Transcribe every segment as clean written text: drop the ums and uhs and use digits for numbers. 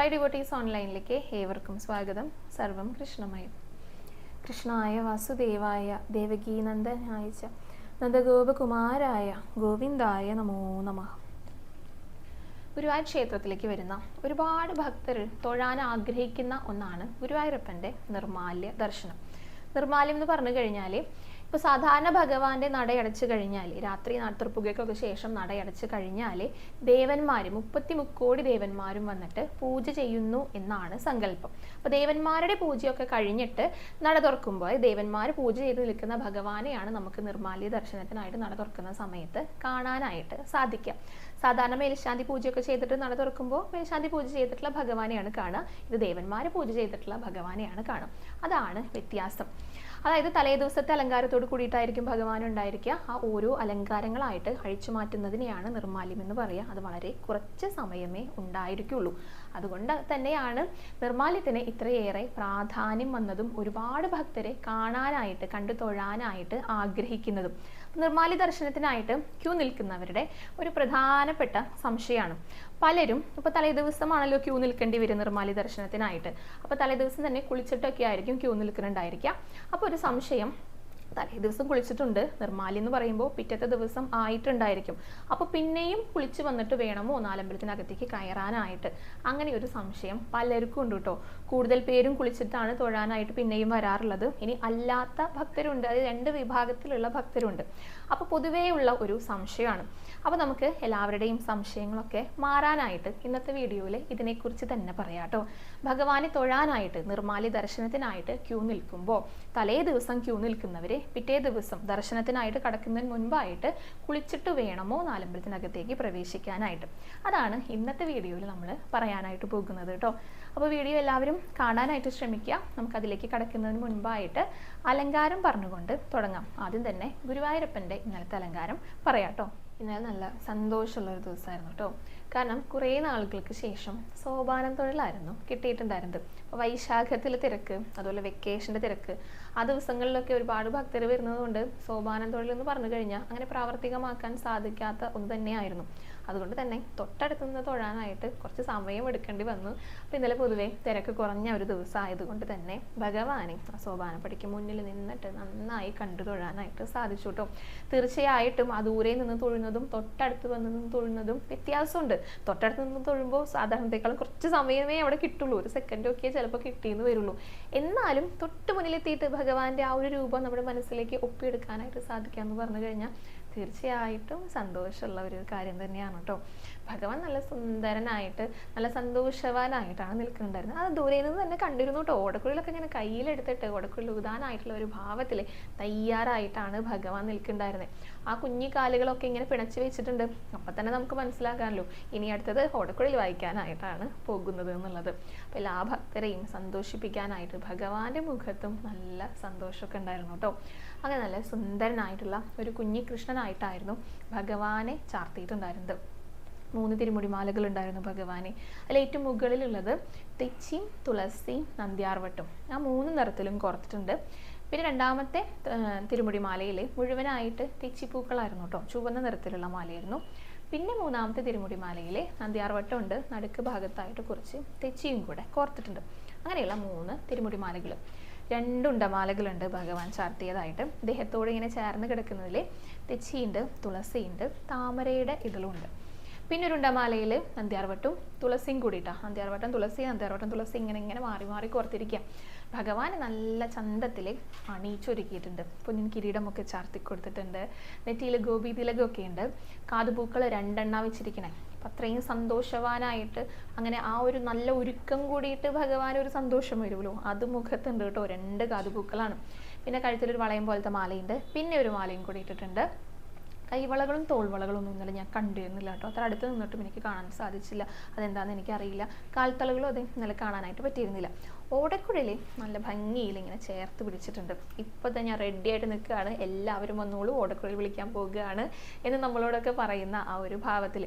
Sai devotees ഓൺലൈനിലേക്ക് ഏവർക്കും സ്വാഗതം. സർവം കൃഷ്ണമയം. കൃഷ്ണായ വാസുദേവായ ദേവകീനന്ദനായ ച നന്ദഗോപകുമാരായ ഗോവിന്ദായ നമോ നമഃ. ഗുരുവായൂർ ക്ഷേത്രത്തിലേക്ക് വരുന്ന ഒരുപാട് ഭക്തർ തൊഴാൻ ആഗ്രഹിക്കുന്ന ഒന്നാണ് ഗുരുവായൂരപ്പൻ്റെ നിർമാല്യ ദർശനം. നിർമാല്യം എന്ന് പറഞ്ഞു കഴിഞ്ഞാൽ ഇപ്പോൾ സാധാരണ ഭഗവാന്റെ നടയടച്ചു കഴിഞ്ഞാൽ രാത്രി നാട്ടുപുകയ്ക്കൊക്കെ ശേഷം നടയടച്ചു കഴിഞ്ഞാൽ ദേവന്മാർ 33 ദേവന്മാരും വന്നിട്ട് പൂജ ചെയ്യുന്നു എന്നാണ് സങ്കല്പം. അപ്പോൾ ദേവന്മാരുടെ പൂജയൊക്കെ കഴിഞ്ഞിട്ട് നട തുറക്കുമ്പോൾ ദേവന്മാർ പൂജ ചെയ്ത് നിൽക്കുന്ന ഭഗവാനെയാണ് നമുക്ക് നിർമാല്യ ദർശനത്തിനായിട്ട് നട തുറക്കുന്ന സമയത്ത് കാണാനായിട്ട് സാധിക്കുക. സാധാരണ മേൽശാന്തി പൂജയൊക്കെ ചെയ്തിട്ട് നട തുറക്കുമ്പോൾ മേൽശാന്തി പൂജ ചെയ്തിട്ടുള്ള ഭഗവാനെയാണ് കാണുക. ഇത് ദേവന്മാർ പൂജ ചെയ്തിട്ടുള്ള ഭഗവാനെയാണ് കാണുക. അതാണ് വ്യത്യാസം. അതായത് തലേ ദിവസത്തെ അലങ്കാരത്തോട് കൂടിയിട്ടായിരിക്കും ഭഗവാൻ ഉണ്ടായിരിക്കുക. ആ ഓരോ അലങ്കാരങ്ങളായിട്ട് അഴിച്ചു മാറ്റുന്നതിനെയാണ് നിർമാല്യം എന്ന് പറയുക. അത് വളരെ കുറച്ച് സമയമേ ഉണ്ടായിരിക്കുള്ളൂ. അതുകൊണ്ട് തന്നെയാണ് നിർമാല്യത്തിന് ഇത്രയേറെ പ്രാധാന്യം വന്നതും ഒരുപാട് ഭക്തരെ കാണാനായിട്ട് കണ്ടു തൊഴാനായിട്ട് ആഗ്രഹിക്കുന്നതും. നിർമാല്യ ദർശനത്തിനായിട്ട് ക്യൂ നിൽക്കുന്നവരുടെ ഒരു പ്രധാനപ്പെട്ട സംശയമാണ്. പലരും ഇപ്പോൾ തലേ ദിവസമാണല്ലോ ക്യൂ നിൽക്കേണ്ടി വരും നിർമാല്യ ദർശനത്തിനായിട്ട്. അപ്പോൾ തലേ ദിവസം തന്നെ കുളിച്ചിട്ടൊക്കെ ആയിരിക്കും ക്യൂ നിൽക്കുന്നുണ്ടായിരിക്കുക. അപ്പോൾ ഒരു സംശയം, തലേ ദിവസം കുളിച്ചിട്ടുണ്ട്, നിർമാല്യം എന്ന് പറയുമ്പോൾ പിറ്റത്തെ ദിവസം ആയിട്ടുണ്ടായിരിക്കും, അപ്പോൾ പിന്നെയും കുളിച്ച് വന്നിട്ട് വേണമോ നാലമ്പലത്തിനകത്തേക്ക് കയറാനായിട്ട്? അങ്ങനെ ഒരു സംശയം പലർക്കും ഉണ്ട് കേട്ടോ. കൂടുതൽ പേരും കുളിച്ചിട്ടാണ് തൊഴാനായിട്ട് പിന്നെയും വരാറുള്ളത്. ഇനി അല്ലാത്ത ഭക്തരുണ്ട്, അത് 2 വിഭാഗത്തിലുള്ള ഭക്തരുണ്ട്. അപ്പോൾ പൊതുവേ ഉള്ള ഒരു സംശയമാണ്. അപ്പോൾ നമുക്ക് എല്ലാവരുടെയും സംശയങ്ങളൊക്കെ മാറാനായിട്ട് ഇന്നത്തെ വീഡിയോയിൽ ഇതിനെക്കുറിച്ച് തന്നെ പറയാം കേട്ടോ. ഭഗവാനെ തൊഴാനായിട്ട് നിർമാല്യ ദർശനത്തിനായിട്ട് ക്യൂ നിൽക്കുമ്പോൾ തലേ ദിവസം ക്യൂ നിൽക്കുന്നവർ പിറ്റേ ദിവസം ദർശനത്തിനായിട്ട് കടക്കുന്നതിന് മുൻപായിട്ട് കുളിച്ചിട്ട് വേണമോ നാലമ്പലത്തിനകത്തേക്ക് പ്രവേശിക്കാനായിട്ട്? അതാണ് ഇന്നത്തെ വീഡിയോയിൽ നമ്മൾ പറയാനായിട്ട് പോകുന്നത് കേട്ടോ. അപ്പോൾ വീഡിയോ എല്ലാവരും കാണാനായിട്ട് ശ്രമിക്കുക. നമുക്കതിലേക്ക് കടക്കുന്നതിന് മുൻപായിട്ട് അലങ്കാരം പറഞ്ഞുകൊണ്ട് തുടങ്ങാം. ആദ്യം തന്നെ ഗുരുവായൂരപ്പൻ്റെ ഇന്നലത്തെ അലങ്കാരം പറയാം കേട്ടോ. ഇന്നലെ നല്ല സന്തോഷമുള്ളൊരു ദിവസമായിരുന്നു കേട്ടോ. കാരണം കുറേ നാളുകൾക്ക് ശേഷം സോപാനം തൊഴിലായിരുന്നു കിട്ടിയിട്ടുണ്ടായിരുന്നത്. അപ്പോൾ വൈശാഖത്തിലെ തിരക്ക്, അതുപോലെ വെക്കേഷൻ്റെ തിരക്ക്, ആ ദിവസങ്ങളിലൊക്കെ ഒരുപാട് ഭക്തർ വരുന്നതുകൊണ്ട് സോപാനം തൊഴിൽ എന്ന് പറഞ്ഞു കഴിഞ്ഞാൽ അങ്ങനെ പ്രാവർത്തികമാക്കാൻ സാധിക്കാത്ത ഒന്ന് തന്നെയായിരുന്നു. അതുകൊണ്ട് തന്നെ തൊട്ടടുത്ത് നിന്ന് തൊഴാനായിട്ട് കുറച്ച് സമയം എടുക്കേണ്ടി വന്നു. അപ്പോൾ ഇന്നലെ പൊതുവേ തിരക്ക് കുറഞ്ഞ ഒരു ദിവസം ആയതുകൊണ്ട് തന്നെ ഭഗവാനെ ആ സോപാനപ്പടിക്ക് മുന്നിൽ നിന്നിട്ട് നന്നായി കണ്ടു തൊഴാനായിട്ട് സാധിച്ചു കേട്ടോ. തീർച്ചയായിട്ടും ആ ദൂരെ നിന്ന് തൊഴുന്നതും തൊട്ടടുത്ത് വന്ന് നിന്ന് തൊഴുന്നതും വ്യത്യാസമുണ്ട്. തൊട്ടടുത്ത് നിന്ന് തൊഴുമ്പോൾ സാധാരണത്തെക്കാളും കുറച്ച് സമയമേ അവിടെ കിട്ടുള്ളൂ. ഒരു സെക്കൻഡൊക്കെ ചിലപ്പോൾ കിട്ടിയെന്ന് വരുള്ളൂ. എന്നാലും തൊട്ട് മുന്നിലെത്തിയിട്ട് ഭഗവാന്റെ ആ ഒരു രൂപം നമ്മുടെ മനസ്സിലേക്ക് ഒപ്പിയെടുക്കാനായിട്ട് സാധിക്കുക എന്ന് പറഞ്ഞു കഴിഞ്ഞാൽ തീർച്ചയായിട്ടും സന്തോഷമുള്ള ഒരു കാര്യം തന്നെയാണ് കേട്ടോ. ഭഗവാൻ നല്ല സുന്ദരനായിട്ട് നല്ല സന്തോഷവാനായിട്ടാണ് നിൽക്കുന്നുണ്ടായിരുന്നത്. അത് ദൂരെ നിന്ന് തന്നെ കണ്ടിരുന്നു കേട്ടോ. ഓടക്കുഴലൊക്കെ ഇങ്ങനെ കയ്യിലെടുത്തിട്ട് ഓടക്കുഴൽ ഊതാനായിട്ടുള്ള ഒരു ഭാവത്തിൽ തയ്യാറായിട്ടാണ് ഭഗവാൻ നിൽക്കുന്നുണ്ടായിരുന്നത്. ആ കുഞ്ഞി കാലുകളൊക്കെ ഇങ്ങനെ പിണച്ച് വെച്ചിട്ടുണ്ട്. അപ്പം തന്നെ നമുക്ക് മനസ്സിലാക്കാമല്ലോ ഇനി അടുത്തത് ഓടക്കുഴൽ വായിക്കാനായിട്ടാണ് പോകുന്നത് എന്നുള്ളത്. അപ്പോൾ എല്ലാ ഭക്തരെയും സന്തോഷിപ്പിക്കാനായിട്ട് ഭഗവാന്റെ മുഖത്തും നല്ല സന്തോഷമൊക്കെ ഉണ്ടായിരുന്നു കേട്ടോ. അങ്ങനെ നല്ല സുന്ദരനായിട്ടുള്ള ഒരു കുഞ്ഞി കൃഷ്ണനായിട്ടായിരുന്നു ഭഗവാനെ ചാർത്തിയിട്ടുണ്ടായിരുന്നത്. 3 തിരുമുടിമാലകൾ ഉണ്ടായിരുന്നു ഭഗവാനെ. അതിൽ ഏറ്റവും മുകളിലുള്ളത് തെച്ചിയും തുളസിയും നന്ദ്യാർവട്ടും, ആ 3 നിറത്തിലും കോർത്തിട്ടുണ്ട്. പിന്നെ രണ്ടാമത്തെ തിരുമുടിമാലയിൽ മുഴുവനായിട്ട് തെച്ചിപ്പൂക്കളായിരുന്നു കേട്ടോ, ചുവന്ന നിറത്തിലുള്ള മാലയായിരുന്നു. പിന്നെ 3ാമത്തെ തിരുമുടിമാലയിൽ നന്ദ്യാർവട്ടം ഉണ്ട്, നടുക്ക് ഭാഗത്തായിട്ട് കുറച്ച് തെച്ചിയും കൂടെ കോർത്തിട്ടുണ്ട്. അങ്ങനെയുള്ള 3 തിരുമുടിമാലകൾ. 2 ഉണ്ടമാലകളുണ്ട് ഭഗവാൻ ചാർത്തിയതായിട്ട്. ദേഹത്തോട് ഇങ്ങനെ ചേർന്ന് കിടക്കുന്നതിൽ തെച്ചിയുണ്ട്, തുളസിയുണ്ട്, താമരയുടെ ഇതളുണ്ട്. പിന്നെ ഒരു ഉണ്ടമാലയിൽ നന്ദ്യാർവട്ടും തുളസിയും കൂടിയിട്ടാണ്. നന്ദ്യാർവട്ടം തുളസി ഇങ്ങനെ മാറി മാറി കോർത്തിരിക്കുക. ഭഗവാൻ നല്ല ചന്തത്തിൽ അണിയിച്ചൊരുക്കിയിട്ടുണ്ട്. പൊന്നിൻ കിരീടമൊക്കെ ചാർത്തി കൊടുത്തിട്ടുണ്ട്. നെറ്റിയിൽ ഗോപി തിലകമൊക്കെ ഉണ്ട്. കാതുപൂക്കൾ 2 വെച്ചിരിക്കണേ. അപ്പം അത്രയും സന്തോഷവാനായിട്ട് അങ്ങനെ ആ ഒരു നല്ല ഒരുക്കം കൂടിയിട്ട് ഭഗവാൻ ഒരു സന്തോഷം വരുമല്ലോ, അത് മുഖത്തുണ്ട് കേട്ടോ. 2 കാതുപൂക്കളാണ്. പിന്നെ കഴുത്തിലൊരു വളയം പോലത്തെ മാലയുണ്ട്. പിന്നെ ഒരു മാലയും കൂടി ഇട്ടിട്ടുണ്ട്. കൈവളകളും തോൾവളകളൊന്നും ഇന്നലെ ഞാൻ കണ്ടിരുന്നില്ല കേട്ടോ. അത്ര അടുത്ത് നിന്നിട്ടും എനിക്ക് കാണാൻ സാധിച്ചില്ല. അതെന്താണെന്ന് എനിക്കറിയില്ല. കാൽത്തളകളും അത് ഇന്നലെ കാണാനായിട്ട് പറ്റിയിരുന്നില്ല. ഓടക്കുഴൽ നല്ല ഭംഗിയിൽ ഇങ്ങനെ ചേർത്ത് പിടിച്ചിട്ടുണ്ട്. ഇപ്പോൾ തന്നെ ഞാൻ റെഡി ആയിട്ട് നിൽക്കുകയാണ്. എല്ലാവരും വന്നോളൂ, ഓടക്കുഴൽ വിളിക്കാൻ പോകുകയാണ് എന്ന് നമ്മളോടൊക്കെ പറയുന്ന ആ ഒരു ഭാവത്തിൽ.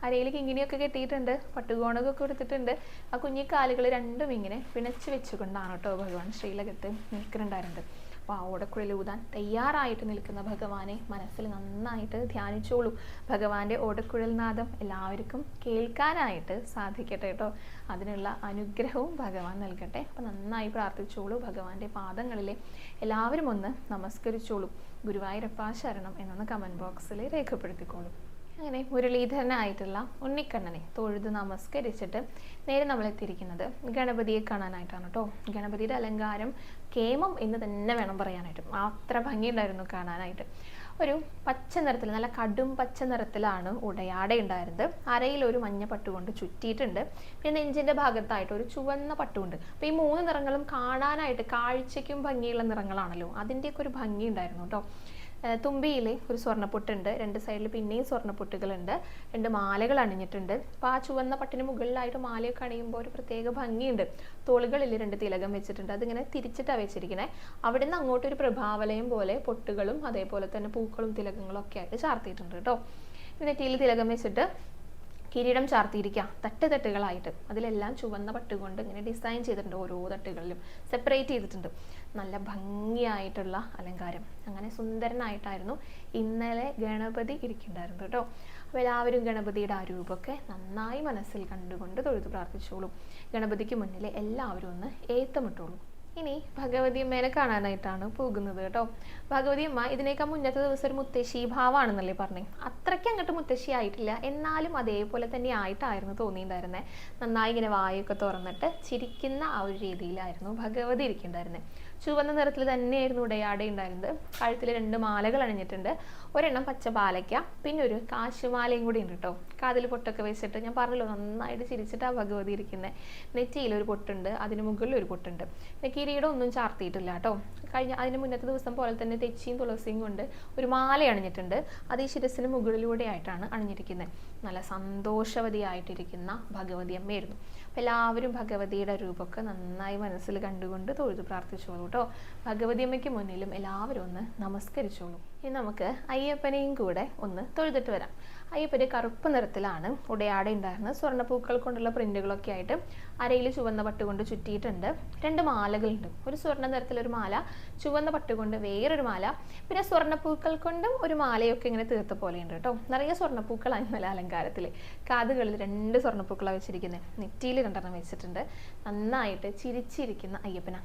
അരയിലേക്ക് ഇങ്ങനെയൊക്കെ കെട്ടിയിട്ടുണ്ട്, പട്ടുകോണൊക്കെ കൊടുത്തിട്ടുണ്ട്. ആ കുഞ്ഞി കാലുകൾ 2 ഇങ്ങനെ പിണച്ച് വെച്ചുകൊണ്ടാണ് കേട്ടോ ഭഗവാൻ ശ്രീലകത്ത് നിൽക്കുന്നുണ്ടായിരുന്നത്. അപ്പോൾ ആ ഓടക്കുഴൽ ഊതാൻ തയ്യാറായിട്ട് നിൽക്കുന്ന ഭഗവാനെ മനസ്സിൽ നന്നായിട്ട് ധ്യാനിച്ചോളൂ. ഭഗവാന്റെ ഓടക്കുഴൽ നാദം എല്ലാവർക്കും കേൾക്കാനായിട്ട് സാധിക്കട്ടെ കേട്ടോ. അതിനുള്ള അനുഗ്രഹവും ഭഗവാൻ നൽകട്ടെ. അപ്പോൾ നന്നായി പ്രാർത്ഥിച്ചോളൂ. ഭഗവാന്റെ പാദങ്ങളിലെ എല്ലാവരും ഒന്ന് നമസ്കരിച്ചോളൂ. ഗുരുവായൂരപ്പ ശരണം എന്നൊന്ന് കമൻറ്റ് ബോക്സിൽ രേഖപ്പെടുത്തിക്കോളൂ. അങ്ങനെ മുരളീധരനായിട്ടുള്ള ഉണ്ണിക്കണ്ണനെ തൊഴുത് നമസ്കരിച്ചിട്ട് നേരെ നമ്മളെത്തിയിരിക്കുന്നത് ഗണപതിയെ കാണാനായിട്ടാണ് കേട്ടോ. ഗണപതിയുടെ അലങ്കാരം കേമം എന്ന് തന്നെ വേണം പറയാനായിട്ട്. അത്ര ഭംഗിയുണ്ടായിരുന്നു കാണാനായിട്ട്. ഒരു പച്ച നിറത്തിൽ, നല്ല കടും പച്ച നിറത്തിലാണ് ഉടയാട ഉണ്ടായിരുന്നത്. അരയിൽ ഒരു മഞ്ഞ പട്ടുകൊണ്ട് ചുറ്റിയിട്ടുണ്ട്. പിന്നെ നെഞ്ചിൻ്റെ ഭാഗത്തായിട്ട് ഒരു ചുവന്ന പട്ടുകൊണ്ട്. അപ്പോൾ ഈ 3 നിറങ്ങളും കാണാനായിട്ട് കാഴ്ചയ്ക്കും ഭംഗിയുള്ള നിറങ്ങളാണല്ലോ. അതിൻ്റെയൊക്കെ ഒരു ഭംഗി ഉണ്ടായിരുന്നു കേട്ടോ. തുമ്പിയിൽ ഒരു സ്വർണ്ണപ്പൊട്ടുണ്ട്, 2 സൈഡിൽ പിന്നെയും സ്വർണ്ണപ്പൊട്ടുകളുണ്ട്, 2 മാലകൾ അണിഞ്ഞിട്ടുണ്ട്. അപ്പോൾ ആ ചുവന്ന പട്ടിന് മുകളിലായിട്ട് മാലയൊക്കെ അണിയുമ്പോൾ ഒരു പ്രത്യേക ഭംഗിയുണ്ട്. തോളുകളിൽ 2 തിലകം വെച്ചിട്ടുണ്ട്. അതിങ്ങനെ തിരിച്ചിട്ടാണ് വെച്ചിരിക്കുന്നത്. അവിടെ നിന്ന് അങ്ങോട്ട് ഒരു പ്രഭാവലയം പോലെ പൊട്ടുകളും അതേപോലെ തന്നെ പൂക്കളും തിലകങ്ങളും ഒക്കെ ആയിട്ട് ചാർത്തിയിട്ടുണ്ട് കേട്ടോ. നെറ്റിയിൽ തിലകം വെച്ചിട്ട് കിരീടം ചാർത്തിയിരിക്കുക തട്ടുകളായിട്ട്. അതിലെല്ലാം ചുവന്ന പട്ടുകൊണ്ട് ഇങ്ങനെ ഡിസൈൻ ചെയ്തിട്ടുണ്ട്. ഓരോ തട്ടുകളിലും സെപ്പറേറ്റ് ചെയ്തിട്ടുണ്ട്. നല്ല ഭംഗിയായിട്ടുള്ള അലങ്കാരം. അങ്ങനെ സുന്ദരനായിട്ടായിരുന്നു ഇന്നലെ ഗണപതി ഇരിക്കുന്നുണ്ടായിരുന്നു കേട്ടോ. അപ്പോൾ എല്ലാവരും ഗണപതിയുടെ ആ രൂപമൊക്കെ നന്നായി മനസ്സിൽ കണ്ടുകൊണ്ട് തൊഴുതു പ്രാർത്ഥിച്ചോളൂ. ഗണപതിക്ക് മുന്നിൽ എല്ലാവരും ഒന്ന് ഏത്തമിട്ടോളൂ. ഇനി ഭഗവതി അമ്മേനെ കാണാനായിട്ടാണ് പോകുന്നത് കേട്ടോ. ഭഗവതി അമ്മ ഇതിനേക്കാൾ മുന്നത്തെ ദിവസം ഒരു മുത്തശ്ശി ഭാവമാണെന്നല്ലേ പറഞ്ഞേ. അത്രയ്ക്ക് അങ്ങോട്ട് മുത്തശ്ശി ആയിട്ടില്ല, എന്നാലും അതേപോലെ തന്നെ ആയിട്ടായിരുന്നു തോന്നിയിട്ടുണ്ടായിരുന്നത്. നന്നായി ഇങ്ങനെ വായൊക്കെ തുറന്നിട്ട് ചിരിക്കുന്ന ആ ഒരു രീതിയിലായിരുന്നു ഭഗവതി ഇരിക്കുന്നുണ്ടായിരുന്നത്. ചുവന്ന നിറത്തിൽ തന്നെയായിരുന്നു ഉടയാട ഉണ്ടായിരുന്നത്. കഴുത്തിൽ 2 മാലകൾ അണിഞ്ഞിട്ടുണ്ട്. ഒരെണ്ണം പച്ച പാലയ്ക്ക, പിന്നെ ഒരു കാശുമാലയും കൂടി ഉണ്ട് കേട്ടോ. കാതിൽ പൊട്ടൊക്കെ വെച്ചിട്ട്, ഞാൻ പറഞ്ഞല്ലോ നന്നായിട്ട് ചിരിച്ചിട്ടാണ് ഭഗവതി ഇരിക്കുന്നത്. നെറ്റിയിൽ ഒരു പൊട്ടുണ്ട്, അതിന് മുകളിൽ ഒരു പൊട്ടുണ്ട്. പിന്നെ കിരീടം ഒന്നും ചാർത്തിയിട്ടില്ല കേട്ടോ. അതിന് മുന്നത്തെ ദിവസം പോലെ തന്നെ തെച്ചിയും തുളസിയും കൊണ്ട് ഒരു മാല അണിഞ്ഞിട്ടുണ്ട്. അത് ഈ ശിരസിന് മുകളിലൂടെ ആയിട്ടാണ് അണിഞ്ഞിരിക്കുന്നത്. നല്ല സന്തോഷവതിയായിട്ടിരിക്കുന്ന ഭഗവതി അമ്മയായിരുന്നു. അപ്പോൾ എല്ലാവരും ഭഗവതിയുടെ രൂപമൊക്കെ നന്നായി മനസ്സിൽ കണ്ടുകൊണ്ട് തൊഴുതു പ്രാർത്ഥിച്ചോളൂ കേട്ടോ. ഭഗവതി അമ്മയ്ക്ക് മുന്നിലും എല്ലാവരും ഒന്ന് നമസ്കരിച്ചോളൂ. ഇനി നമുക്ക് അയ്യപ്പനെയും കൂടെ ഒന്ന് തൊഴുതിട്ട് വരാം. അയ്യപ്പന് കറുപ്പ് നിറത്തിലാണ് ഉടയാട ഉണ്ടായിരുന്നത്. സ്വർണ്ണപ്പൂക്കൾ കൊണ്ടുള്ള പ്രിന്റുകളൊക്കെ ആയിട്ട് അരയിൽ ചുവന്ന പട്ടുകൊണ്ട് ചുറ്റിയിട്ടുണ്ട്. 2 മാലകളുണ്ട്. ഒരു സ്വർണ്ണ നിറത്തിലൊരു മാല, ചുവന്ന പട്ടുകൊണ്ട് വേറൊരു മാല, പിന്നെ സ്വർണ്ണപ്പൂക്കൾ കൊണ്ടും ഒരു മാലയൊക്കെ ഇങ്ങനെ തീർത്ത പോലെയുണ്ട് കേട്ടോ. നിറയെ സ്വർണ്ണപ്പൂക്കളാണ് നല്ല അലങ്കാരത്തിൽ. കാതുകളിൽ 2 സ്വർണ്ണപ്പൂക്കളാണ് വെച്ചിരിക്കുന്നത്. നെറ്റിയിൽ 2 വെച്ചിട്ടുണ്ട്. നന്നായിട്ട് ചിരിച്ചിരിക്കുന്ന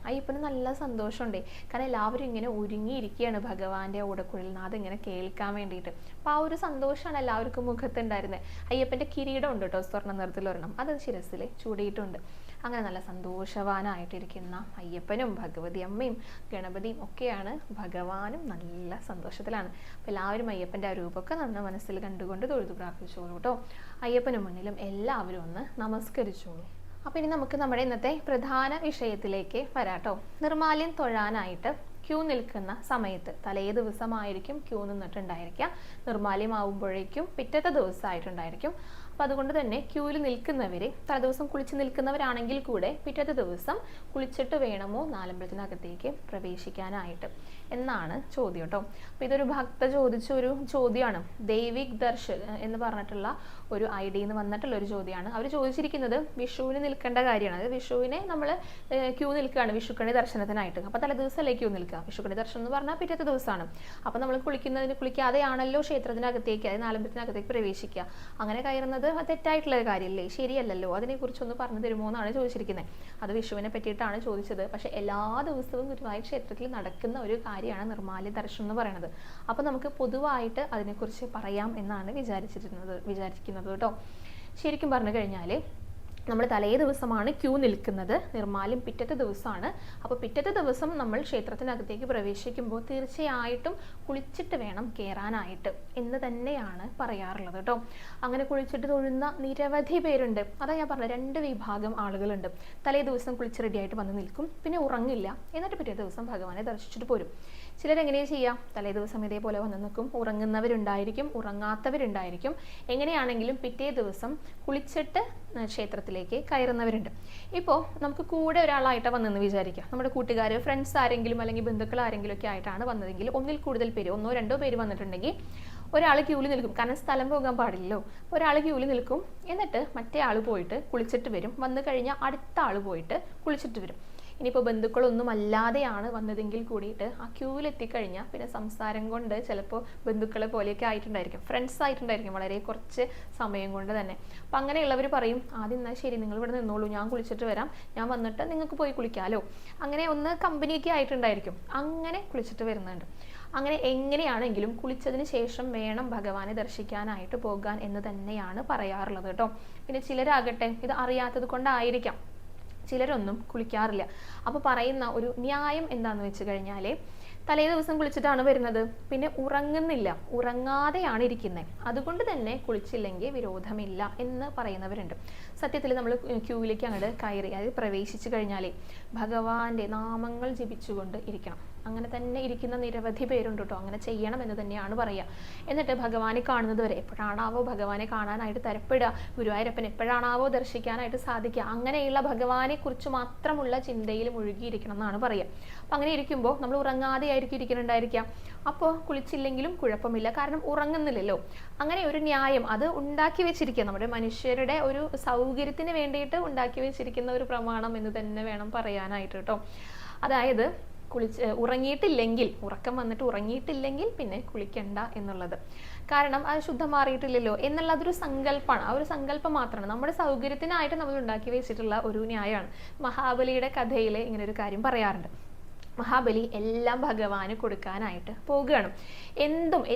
അയ്യപ്പന് നല്ല സന്തോഷമുണ്ട്. കാരണം എല്ലാവരും ഇങ്ങനെ ഒരുങ്ങിയിരിക്കുകയാണ് ഭഗവാന്റെ ഓടക്കുഴൽ നാദം ഇങ്ങനെ കേൾക്കാൻ വേണ്ടിയിട്ട്. അപ്പോൾ ആ ഒരു സന്തോഷമാണ് എല്ലാവർക്കും മുഖത്തുണ്ടായിരുന്നത്. അയ്യപ്പൻ്റെ കിരീടം ഉണ്ട് കേട്ടോ, സ്വർണ്ണ നിറത്തിൽ ഒരെണ്ണം. അത് ശിരസിൽ ചൂടിയിട്ടുണ്ട്. അങ്ങനെ നല്ല സന്തോഷവാനായിട്ടിരിക്കുന്ന അയ്യപ്പനും ഭഗവതി അമ്മയും ഗണപതിയും ഒക്കെയാണ്. ഭഗവാനും നല്ല സന്തോഷത്തിലാണ്. അപ്പോൾ എല്ലാവരും അയ്യപ്പൻ്റെ ആ രൂപമൊക്കെ നന്ന മനസ്സിൽ കണ്ടുകൊണ്ട് തൊഴുതു പ്രാർത്ഥിച്ചോളൂ കേട്ടോ. അയ്യപ്പന് മുന്നിലും എല്ലാവരും ഒന്ന് നമസ്കരിച്ചോളൂ. അപ്പോൾ ഇനി നമുക്ക് നമ്മുടെ ഇന്നത്തെ പ്രധാന വിഷയത്തിലേക്ക് വരാട്ടോ. നിർമാല്യം തൊഴാനായിട്ട് ക്യൂ നിൽക്കുന്ന സമയത്ത്, തലേ ദിവസമായിരിക്കും ക്യൂ നിന്നിട്ടുണ്ടായിരിക്കുക. നിർമാല്യമാവുമ്പോഴേക്കും പിറ്റത്തെ ദിവസമായിട്ടുണ്ടായിരിക്കും. അപ്പോൾ അതുകൊണ്ട് തന്നെ ക്യൂവിൽ നിൽക്കുന്നവർ തലേദിവസം കുളിച്ച് നിൽക്കുന്നവരാണെങ്കിൽ കൂടെ പിറ്റത്തെ ദിവസം കുളിച്ചിട്ട് വേണമോ നാലമ്പലത്തിനകത്തേക്ക് പ്രവേശിക്കാനായിട്ട് എന്നാണ് ചോദ്യം കേട്ടോ. അപ്പോൾ ഇതൊരു ഭക്ത ചോദിച്ച ഒരു ചോദ്യമാണ്. ദൈവിക് ദർശൻ എന്ന് പറഞ്ഞിട്ടുള്ള ഒരു ID നിന്ന് വന്നിട്ടുള്ള ഒരു ചോദ്യമാണ്. അവർ ചോദിച്ചിരിക്കുന്നത് വിഷുവിന് നിൽക്കേണ്ട കാര്യമാണ്. അതായത് വിഷുവിനെ നമ്മൾ ക്യൂ നിൽക്കുകയാണ് വിഷുക്കണി ദർശനത്തിനായിട്ട്. അപ്പോൾ തലേദിവസമല്ലേ ക്യൂ നിൽക്കുക. വിഷുക്കണി ദർശനം എന്ന് പറഞ്ഞാൽ പിറ്റത്തെ ദിവസമാണ്. അപ്പോൾ നമ്മൾ കുളിക്കാതെയാണല്ലോ ക്ഷേത്രത്തിനകത്തേക്ക്, അതായത് നാലമ്പലത്തിനകത്തേക്ക് പ്രവേശിക്കുക. അങ്ങനെ കയറുന്നത് തെറ്റായിട്ടുള്ള ഒരു കാര്യമല്ലേ, ശരിയല്ലല്ലോ. അതിനെക്കുറിച്ചൊന്ന് പറഞ്ഞു തരുമോ എന്നാണ് ചോദിച്ചിരിക്കുന്നത്. അത് വിഷുവിനെ പറ്റിയിട്ടാണ് ചോദിച്ചത്. പക്ഷെ എല്ലാ ദിവസവും ഗുരുവായൂർ ക്ഷേത്രത്തിൽ നടക്കുന്ന ഒരു കാര്യമാണ് നിർമാല്യ ദർശനം എന്ന് പറയുന്നത്. അപ്പോൾ നമുക്ക് പൊതുവായിട്ട് അതിനെക്കുറിച്ച് പറയാം എന്നാണ് വിചാരിക്കുന്നത് കേട്ടോ. ശരിക്കും പറഞ്ഞു കഴിഞ്ഞാൽ നമ്മൾ തലേ ദിവസമാണ് ക്യൂ നിൽക്കുന്നത്. നിർമാല്യം പിറ്റത്തെ ദിവസമാണ്. അപ്പോൾ പിറ്റത്തെ ദിവസം നമ്മൾ ക്ഷേത്രത്തിനകത്തേക്ക് പ്രവേശിക്കുമ്പോൾ തീർച്ചയായിട്ടും കുളിച്ചിട്ട് വേണം കയറാനായിട്ട് എന്ന് തന്നെയാണ് പറയാറുള്ളത് കേട്ടോ. അങ്ങനെ കുളിച്ചിട്ട് തൊഴുന്ന നിരവധി പേരുണ്ട്. അതാ ഞാൻ പറഞ്ഞ 2 വിഭാഗം ആളുകളുണ്ട്. തലേ ദിവസം കുളിച്ച് റെഡിയായിട്ട് വന്ന് നിൽക്കും, പിന്നെ ഉറങ്ങില്ല, എന്നിട്ട് പിറ്റേ ദിവസം ഭഗവാനെ ദർശിച്ചിട്ട് പോരും. ചിലരെങ്ങനെയാണ് ചെയ്യുക, തലേ ദിവസം ഇതേപോലെ വന്ന് നിൽക്കും. ഉറങ്ങുന്നവരുണ്ടായിരിക്കും, ഉറങ്ങാത്തവരുണ്ടായിരിക്കും. എങ്ങനെയാണെങ്കിലും പിറ്റേ ദിവസം കുളിച്ചിട്ട് ക്ഷേത്രത്തിലേക്ക് കയറുന്നവരുണ്ട്. ഇപ്പോൾ നമുക്ക് കൂടെ ഒരാളായിട്ടാണ് വന്നതെന്ന് വിചാരിക്കുക. നമ്മുടെ കൂട്ടുകാർ, ഫ്രണ്ട്സ് ആരെങ്കിലും അല്ലെങ്കിൽ ബന്ധുക്കൾ ആരെങ്കിലും ഒക്കെ ആയിട്ടാണ് വന്നതെങ്കിൽ, ഒന്നിൽ കൂടുതൽ പേര്, 1-2 പേര് വന്നിട്ടുണ്ടെങ്കിൽ ഒരാൾ ക്യൂവിൽ നിൽക്കും. കാരണം സ്ഥലം പോകാൻ പാടില്ലല്ലോ. ഒരാൾ ക്യൂവിൽ നിൽക്കും, എന്നിട്ട് മറ്റേ ആൾ പോയിട്ട് കുളിച്ചിട്ട് വരും. വന്നു കഴിഞ്ഞാൽ അടുത്ത ആൾ പോയിട്ട് കുളിച്ചിട്ട് വരും. ഇനിയിപ്പോൾ ബന്ധുക്കളൊന്നും അല്ലാതെയാണ് വന്നതെങ്കിൽ കൂടിയിട്ട് ആ ക്യൂവിലെത്തിക്കഴിഞ്ഞാൽ പിന്നെ സംസാരം കൊണ്ട് ചിലപ്പോൾ ബന്ധുക്കളെ പോലെയൊക്കെ ആയിട്ടുണ്ടായിരിക്കും, ഫ്രണ്ട്സ് ആയിട്ടുണ്ടായിരിക്കും വളരെ കുറച്ച് സമയം കൊണ്ട് തന്നെ. അപ്പം അങ്ങനെയുള്ളവർ പറയും ആദ്യം എന്നാൽ ശരി നിങ്ങൾ ഇവിടെ നിന്നോളൂ, ഞാൻ കുളിച്ചിട്ട് വരാം, ഞാൻ വന്നിട്ട് നിങ്ങൾക്ക് പോയി കുളിക്കാമല്ലോ. അങ്ങനെ ഒന്ന് കമ്പനിയൊക്കെ ആയിട്ടുണ്ടായിരിക്കും. അങ്ങനെ കുളിച്ചിട്ട് വരുന്നുണ്ട്. അങ്ങനെ എങ്ങനെയാണെങ്കിലും കുളിച്ചതിന് ശേഷം വേണം ഭഗവാനെ ദർശിക്കാനായിട്ട് പോകാൻ എന്ന് തന്നെയാണ് പറയാറുള്ളത് കേട്ടോ. പിന്നെ ചിലരാകട്ടെ ഇത് അറിയാത്തത് കൊണ്ടായിരിക്കാം ചിലരൊന്നും കുളിക്കാറില്ല. അപ്പോൾ പറയുന്ന ഒരു ന്യായം എന്താണെന്ന് വെച്ച് കഴിഞ്ഞാൽ തലേ ദിവസം കുളിച്ചിട്ടാണ് വരുന്നത്, പിന്നെ ഉറങ്ങുന്നില്ല, ഉറങ്ങാതെയാണ് ഇരിക്കുന്നത്, അതുകൊണ്ട് തന്നെ കുളിച്ചില്ലെങ്കിൽ വിരോധമില്ല എന്ന് പറയുന്നവരുണ്ട്. സത്യത്തിൽ നമ്മൾ ക്യൂവിലേക്ക് അങ്ങോട്ട് കയറി അതായത് പ്രവേശിച്ചു കഴിഞ്ഞാൽ ഭഗവാന്റെ നാമങ്ങൾ ജപിച്ചുകൊണ്ട് ഇരിക്കണം. അങ്ങനെ തന്നെ ഇരിക്കുന്ന നിരവധി പേരുണ്ട് കേട്ടോ. അങ്ങനെ ചെയ്യണം എന്ന് തന്നെയാണ് പറയുക. എന്നിട്ട് ഭഗവാനെ കാണുന്നത് വരെ എപ്പോഴാണാവോ ഭഗവാനെ കാണാനായിട്ട് തരപ്പെടുക, ഗുരുവായൂരപ്പൻ എപ്പോഴാണാവോ ദർശിക്കാനായിട്ട് സാധിക്കുക, അങ്ങനെയുള്ള ഭഗവാനെ കുറിച്ച് മാത്രമുള്ള ചിന്തയിൽ മുഴുകിയിരിക്കണം എന്നാണ് പറയുക. അപ്പം അങ്ങനെ ഇരിക്കുമ്പോൾ നമ്മൾ ഉറങ്ങാതെ ആയിരിക്കും ഇരിക്കുന്നുണ്ടായിരിക്കാം. അപ്പോൾ കുളിച്ചില്ലെങ്കിലും കുഴപ്പമില്ല, കാരണം ഉറങ്ങുന്നില്ലല്ലോ. അങ്ങനെ ഒരു ന്യായം അത് ഉണ്ടാക്കി വെച്ചിരിക്കുക, നമ്മുടെ മനുഷ്യരുടെ ഒരു സൗകര്യത്തിന് വേണ്ടിയിട്ട് ഉണ്ടാക്കി വെച്ചിരിക്കുന്ന ഒരു പ്രമാണം എന്ന് തന്നെ വേണം പറയാനായിട്ട് കേട്ടോ. അതായത് ഉറങ്ങിയിട്ടില്ലെങ്കിൽ, ഉറക്കം വന്നിട്ട് ഉറങ്ങിയിട്ടില്ലെങ്കിൽ പിന്നെ കുളിക്കണ്ട എന്നുള്ളത്. കാരണം അത് ശുദ്ധം മാറിയിട്ടില്ലല്ലോ എന്നുള്ളതൊരു സങ്കല്പമാണ്. ആ ഒരു സങ്കല്പം മാത്രമാണ്, നമ്മുടെ സൗകര്യത്തിനായിട്ട് നമ്മൾ ഉണ്ടാക്കി വെച്ചിട്ടുള്ള ഒരു ന്യായമാണ്. മഹാബലിയുടെ കഥയിൽ ഇങ്ങനെ ഒരു കാര്യം പറയാറുണ്ട്. മഹാബലി എല്ലാം ഭഗവാന് കൊടുക്കാനായിട്ട് പോകുകയാണ്.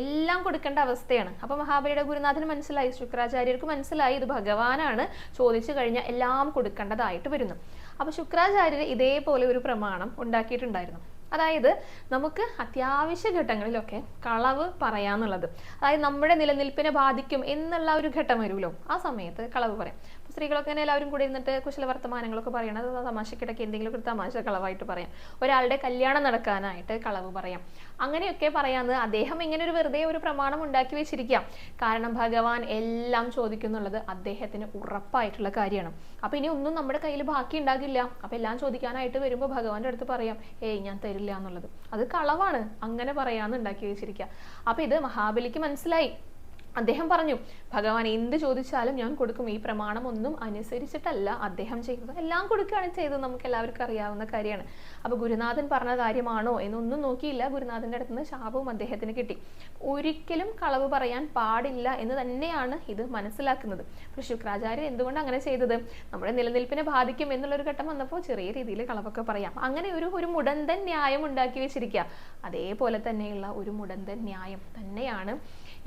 എല്ലാം കൊടുക്കേണ്ട അവസ്ഥയാണ്. അപ്പൊ മഹാബലിയുടെ ഗുരുനാഥന് മനസ്സിലായി, ശുക്രാചാര്യർക്ക് മനസ്സിലായി ഇത് ഭഗവാനാണ് ചോദിച്ചു കഴിഞ്ഞാൽ എല്ലാം കൊടുക്കേണ്ടതായിട്ട് വരുന്നു. അപ്പൊ ശുക്രാചാര്യർ ഇതേപോലെ ഒരു പ്രമാണം ഉണ്ടാക്കിയിട്ടുണ്ടായിരുന്നു. അതായത് നമുക്ക് അത്യാവശ്യ ഘട്ടങ്ങളിലൊക്കെ കളവ് പറയാന്നുള്ളത്, അതായത് നമ്മുടെ നിലനിൽപ്പിനെ ബാധിക്കും എന്നുള്ള ഒരു ഘട്ടം വരുമല്ലോ, ആ സമയത്ത് കളവ് പറയാം. സ്ത്രീകളൊക്കെ തന്നെ എല്ലാവരും കൂടി ഇരുന്നിട്ട് കുശല വർത്തമാനങ്ങളൊക്കെ പറയണത് തമാശക്കിടയ്ക്ക് എന്തെങ്കിലും ഒരു തമാശ കളവായിട്ട് പറയാം. ഒരാളുടെ കല്യാണം നടക്കാനായിട്ട് കളവ് പറയാം. അങ്ങനെയൊക്കെ പറയാന്ന് അദ്ദേഹം ഇങ്ങനെ ഒരു വെറുതെ ഒരു പ്രമാണം ഉണ്ടാക്കി വെച്ചിരിക്കാം. കാരണം ഭഗവാൻ എല്ലാം ചോദിക്കുന്നുള്ളത് അദ്ദേഹത്തിന് ഉറപ്പായിട്ടുള്ള കാര്യമാണ്. അപ്പൊ ഇനി ഒന്നും നമ്മുടെ കയ്യിൽ ബാക്കി ഉണ്ടാകില്ല. അപ്പൊ എല്ലാം ചോദിക്കാനായിട്ട് വരുമ്പോൾ ഭഗവാന്റെ അടുത്ത് പറയാം ഏയ് ഞാൻ തരില്ല എന്നുള്ളത്, അത് കളവാണ്, അങ്ങനെ പറയാന്ന് ഉണ്ടാക്കി വെച്ചിരിക്കുക. അപ്പൊ ഇത് മഹാബലിക്ക് മനസ്സിലായി. അദ്ദേഹം പറഞ്ഞു ഭഗവാൻ എന്ത് ചോദിച്ചാലും ഞാൻ കൊടുക്കും. ഈ പ്രമാണം ഒന്നും അനുസരിച്ചിട്ടല്ല അദ്ദേഹം ചെയ്തത്, എല്ലാം കൊടുക്കുകയാണ് ചെയ്തത്, നമുക്ക് എല്ലാവർക്കും അറിയാവുന്ന കാര്യമാണ്. അപ്പൊ ഗുരുനാഥൻ പറഞ്ഞ കാര്യമാണോ എന്നൊന്നും നോക്കിയില്ല. ഗുരുനാഥന്റെ അടുത്ത് നിന്ന് ശാപവും അദ്ദേഹത്തിന് കിട്ടി. ഒരിക്കലും കളവ് പറയാൻ പാടില്ല എന്ന് തന്നെയാണ് ഇത് മനസ്സിലാക്കുന്നത്. പക്ഷെ ശുക്രാചാര്യൻ എന്തുകൊണ്ട് അങ്ങനെ ചെയ്തത്? നമ്മുടെ നിലനിൽപ്പിനെ ബാധിക്കും എന്നുള്ളൊരു ഘട്ടം വന്നപ്പോൾ ചെറിയ രീതിയിൽ കളവൊക്കെ പറയാം. അങ്ങനെ ഒരു മുടന്തൻ ന്യായം ഉണ്ടാക്കി വെച്ചിരിക്കുക. അതേപോലെ തന്നെയുള്ള ഒരു മുടന്തൻ ന്യായം തന്നെയാണ്